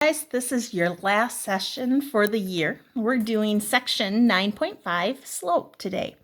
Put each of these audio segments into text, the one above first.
Guys, this is your last session for the year. We're doing section 9.5 slope today.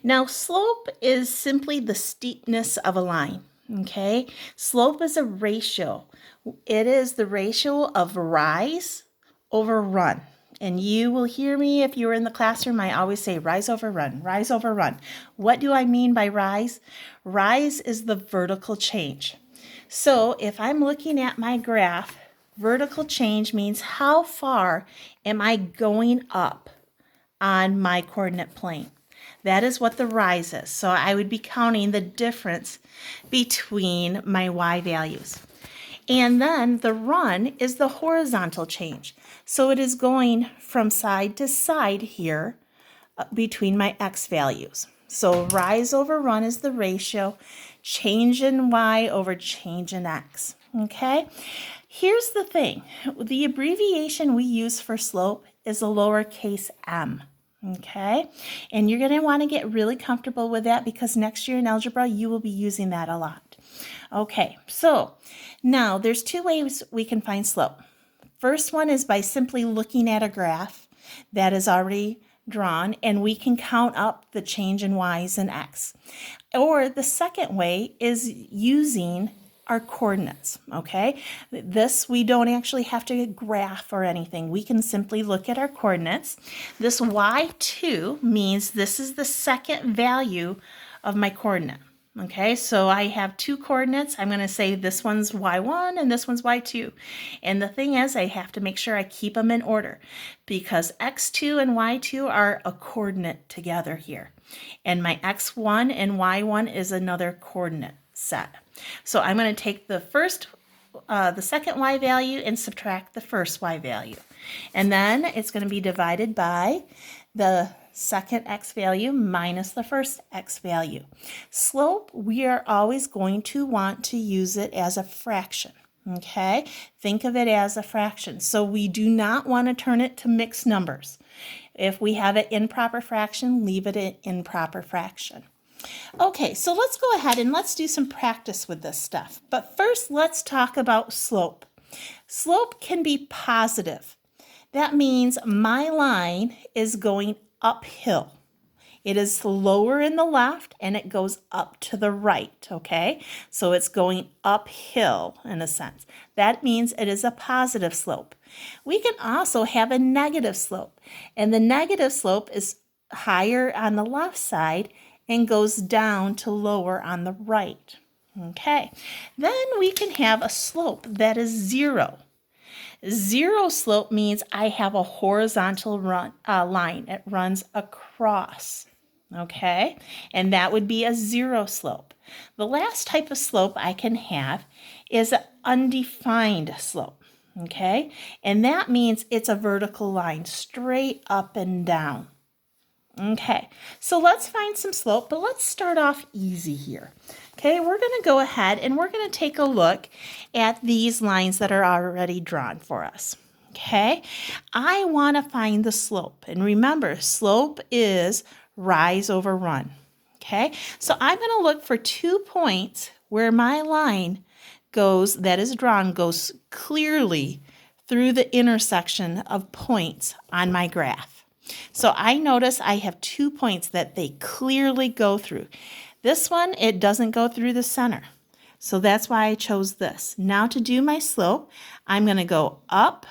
Now, slope is simply the steepness of a line, okay? Slope is a ratio. It is the ratio of rise over run. And you will hear me if you were in the classroom, I always say rise over run, rise over run. What do I mean by rise? Rise is the vertical change. So if I'm looking at my graph, vertical change means how far am I going up on my coordinate plane. That is what the rise is. So I would be counting the difference between my y values. And then the run is the horizontal change. So it is going from side to side here between my x values. So rise over run is the ratio, change in y over change in x. Okay? Here's the thing. The abbreviation we use for slope is a lowercase m. Okay? And you're going to want to get really comfortable with that because next year in algebra you will be using that a lot. Okay, so now there's two ways we can find slope. First one is by simply looking at a graph that is already drawn and we can count up the change in y's and x. Or the second way is using our coordinates, okay? This, we don't actually have to graph or anything. We can simply look at our coordinates. This y2 means this is the second value of my coordinate. Okay, so I have two coordinates. I'm going to say this one's y1 and this one's y2. And the thing is, I have to make sure I keep them in order because x2 and y2 are a coordinate together here. And my x1 and y1 is another coordinate set. So I'm going to take the second y value and subtract the first y value. And then it's going to be divided by the second x value minus the first x value. Slope, we are always going to want to use it as a fraction. Okay, think of it as a fraction. So we do not want to turn it to mixed numbers. If we have an improper fraction, leave it an improper fraction. Okay, so let's go ahead and let's do some practice with this stuff. But first, let's talk about slope. Slope can be positive. That means my line is going uphill. It is lower in the left and it goes up to the right, okay? So it's going uphill in a sense. That means it is a positive slope. We can also have a negative slope, and the negative slope is higher on the left side and goes down to lower on the right. Okay, then we can have a slope that is zero. Zero slope means I have a horizontal line. It runs across. Okay, and that would be a zero slope. The last type of slope I can have is an undefined slope. Okay, and that means it's a vertical line straight up and down. Okay, so let's find some slope, but let's start off easy here. Okay, we're going to go ahead and we're going to take a look at these lines that are already drawn for us. Okay, I want to find the slope. And remember, slope is rise over run. Okay, so I'm going to look for 2 points where my line goes, that is drawn, goes clearly through the intersection of points on my graph. So I notice I have 2 points that they clearly go through. This one, it doesn't go through the center. So that's why I chose this. Now to do my slope, I'm going to go up.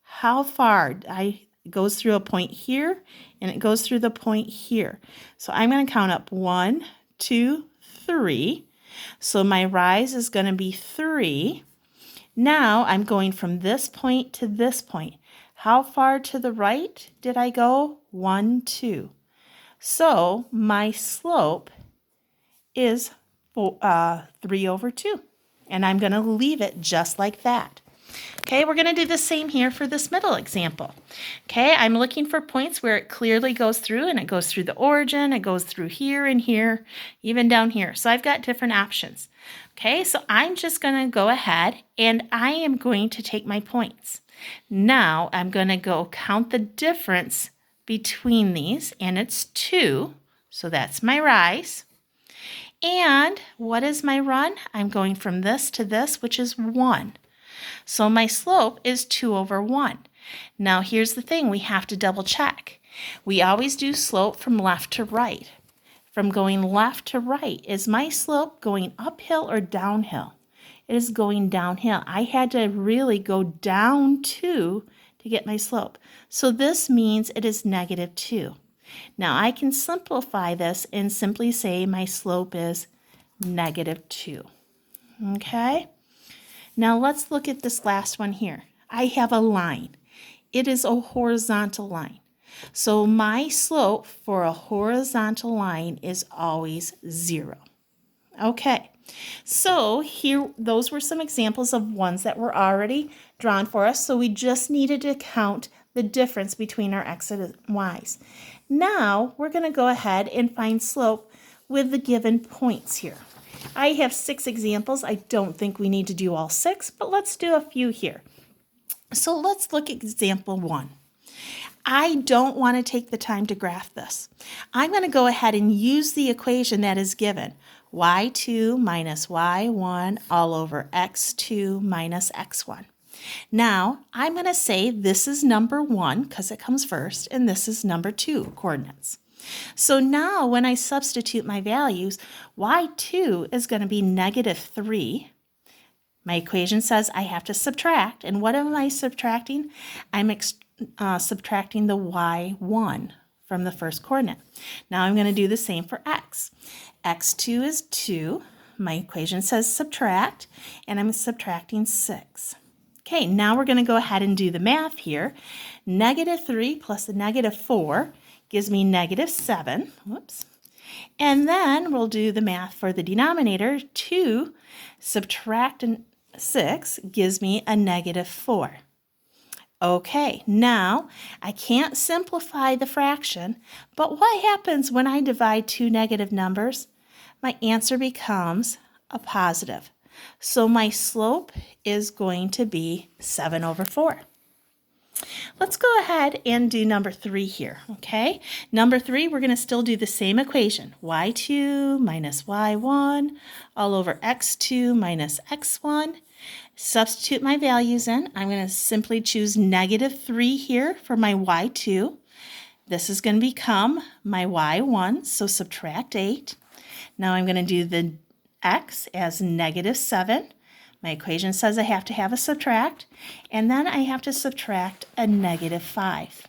How far? It goes through a point here, and it goes through the point here. So I'm going to count up 1, 2, 3. So my rise is going to be 3. Now I'm going from this point to this point. How far to the right did I go? 1, 2. So my slope is 3 over 2. And I'm going to leave it just like that. Okay, we're going to do the same here for this middle example. Okay, I'm looking for points where it clearly goes through, and it goes through the origin, it goes through here and here, even down here. So I've got different options. Okay, so I'm just going to go ahead and I am going to take my points. Now I'm going to go count the difference between these, and it's 2. So that's my rise. And what is my run? I'm going from this to this, which is 1. So my slope is 2 over 1. Now here's the thing, we have to double check. We always do slope from left to right. From going left to right, is my slope going uphill or downhill? It is going downhill. I had to really go down 2 to get my slope. So this means it is negative 2. Now I can simplify this and simply say my slope is negative 2. Okay? Now let's look at this last one here. I have a line. It is a horizontal line. So my slope for a horizontal line is always 0. Okay, so here, those were some examples of ones that were already drawn for us. So we just needed to count the difference between our x and y's. Now we're going to go ahead and find slope with the given points here. I have 6 examples. I don't think we need to do all 6, but let's do a few here. So let's look at example 1. I don't want to take the time to graph this. I'm going to go ahead and use the equation that is given. Y2 minus y1 all over x2 minus x1. Now, I'm going to say this is number 1 because it comes first, and this is number 2 coordinates. So now when I substitute my values, y2 is going to be negative 3. My equation says I have to subtract, and what am I subtracting? I'm subtracting the y1 from the first coordinate. Now I'm going to do the same for x. x2 is 2. My equation says subtract, and I'm subtracting 6. Okay, now we're going to go ahead and do the math here. Negative 3 plus a negative 4 gives me negative 7. Whoops. And then we'll do the math for the denominator. 2 subtract 6 gives me a negative 4. Okay, now I can't simplify the fraction, but what happens when I divide two negative numbers? My answer becomes a positive. So my slope is going to be 7 over 4. Let's go ahead and do number 3 here, okay? Number 3, we're going to still do the same equation. y2 minus y1 all over x2 minus x1. Substitute my values in. I'm going to simply choose negative 3 here for my y2. This is going to become my y1, so subtract 8. Now I'm going to do the x as negative 7. My equation says I have to have a subtract, and then I have to subtract a negative 5.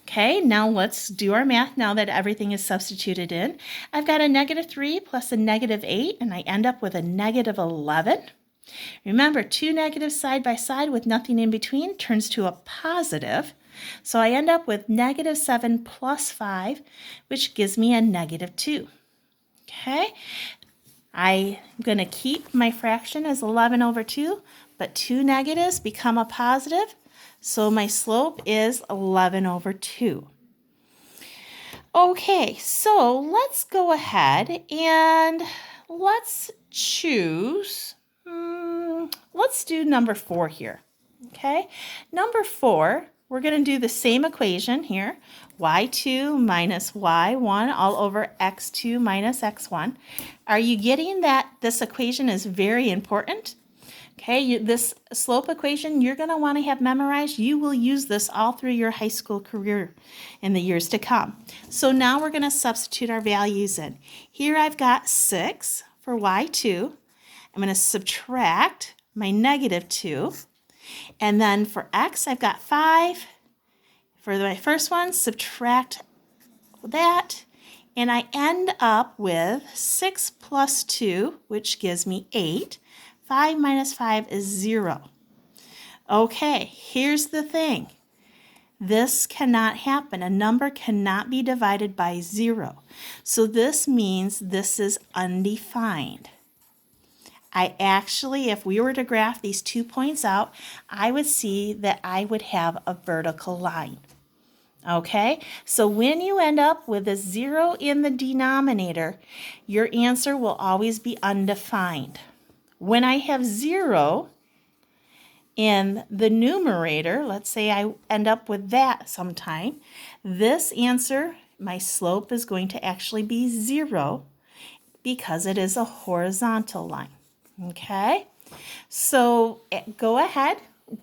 Okay, now let's do our math now that everything is substituted in. I've got a negative 3 plus a negative 8, and I end up with a negative 11. Remember, two negatives side by side with nothing in between turns to a positive. So I end up with negative 7 plus 5, which gives me a negative 2. Okay, I'm going to keep my fraction as 11 over 2, but two negatives become a positive, so my slope is 11 over 2. Okay, so let's go ahead and let's choose, let's do number 4 here. Okay, number 4, we're going to do the same equation here, y2 minus y1 all over x2 minus x1. Are you getting that this equation is very important? Okay, this slope equation you're going to want to have memorized. You will use this all through your high school career in the years to come. So now we're going to substitute our values in. Here I've got 6 for y2. I'm going to subtract my negative 2. And then for x, I've got 5. For my first one, subtract that. And I end up with 6 plus 2, which gives me 8. 5 minus 5 is 0. Okay, here's the thing. This cannot happen. A number cannot be divided by 0. So this means this is undefined. I actually, if we were to graph these 2 points out, I would see that I would have a vertical line. Okay, so when you end up with a 0 in the denominator, your answer will always be undefined. When I have 0 in the numerator, let's say I end up with that sometime, this answer, my slope is going to actually be 0 because it is a horizontal line. Okay, So go ahead,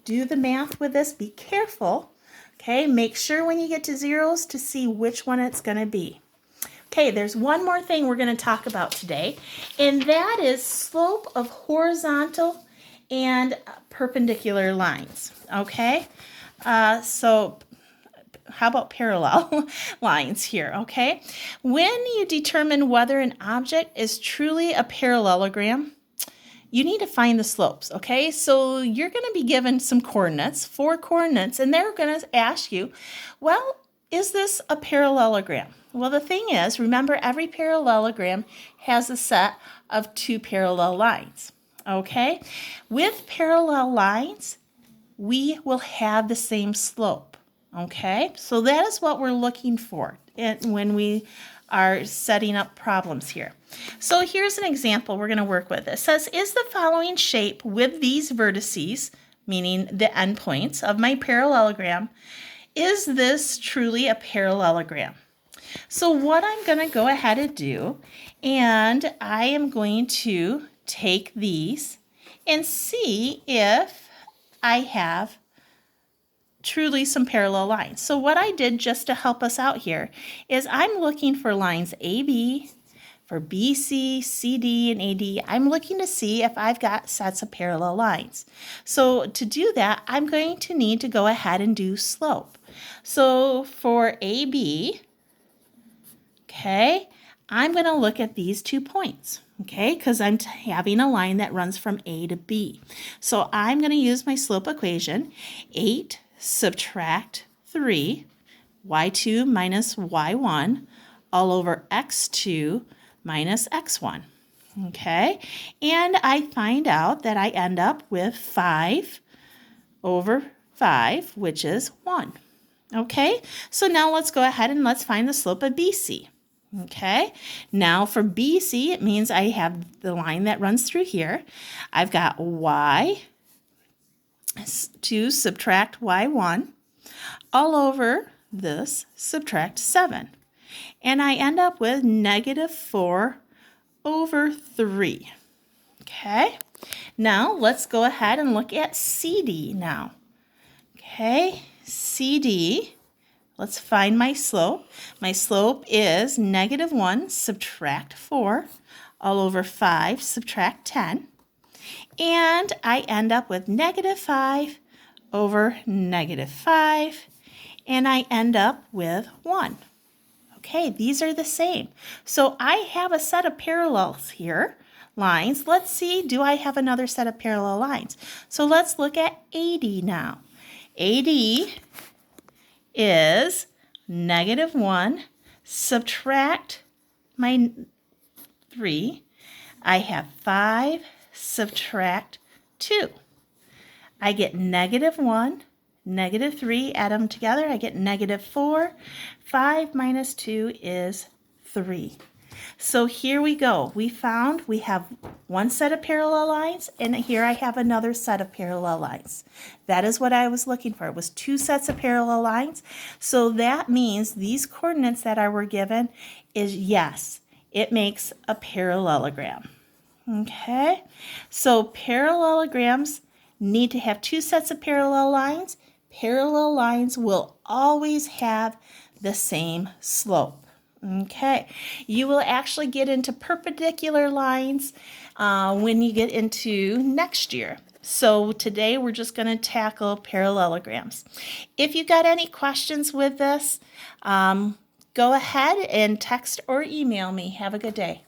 do the math with this. Be careful. Okay, make sure when you get to zeros to see which one it's going to be. Okay, there's one more thing we're going to talk about today, and that is slope of horizontal and perpendicular lines. Okay, so how about parallel lines here, okay? When you determine whether an object is truly a parallelogram, you need to find the slopes, okay? So you're going to be given some coordinates, 4 coordinates, and they're going to ask you, well, is this a parallelogram? Well, the thing is, remember, every parallelogram has a set of 2 parallel lines, okay? With parallel lines, we will have the same slope, okay? So that is what we're looking for when we are setting up problems here. So here's an example we're going to work with. It says, is the following shape with these vertices, meaning the endpoints of my parallelogram, is this truly a parallelogram? So what I'm going to go ahead and do, and I am going to take these and see if I have truly some parallel lines. So what I did just to help us out here is I'm looking for lines AB, for BC, CD, and AD. I'm looking to see if I've got sets of parallel lines. So to do that, I'm going to need to go ahead and do slope. So for AB, okay, I'm going to look at these 2 points, okay, because I'm having a line that runs from A to B. So I'm going to use my slope equation, 8 subtract 3, y2 minus y1, all over x2 minus x1, okay? And I find out that I end up with 5 over 5, which is 1, okay? So now let's go ahead and let's find the slope of BC. Okay, now for BC, it means I have the line that runs through here. I've got y2 subtract y1 all over this subtract 7. And I end up with negative 4 over 3. Okay, now let's go ahead and look at CD now. Okay, CD. Let's find my slope. My slope is negative 1 subtract 4 all over 5 subtract 10. And I end up with negative 5 over negative 5. And I end up with 1. Okay, these are the same. So I have a set of parallels here, lines. Let's see, do I have another set of parallel lines? So let's look at AD now. AD is negative 1, subtract my 3. I have 5, subtract 2. I get negative 1, negative 3, add them together, I get negative 4. 5 minus 2 is 3. So here we go. We found we have one set of parallel lines, and here I have another set of parallel lines. That is what I was looking for. It was 2 sets of parallel lines. So that means these coordinates that I were given is yes, it makes a parallelogram. Okay, so parallelograms need to have 2 sets of parallel lines. Parallel lines will always have the same slope. Okay, you will actually get into perpendicular lines when you get into next year. So today we're just going to tackle parallelograms. If you've got any questions with this, go ahead and text or email me. Have a good day.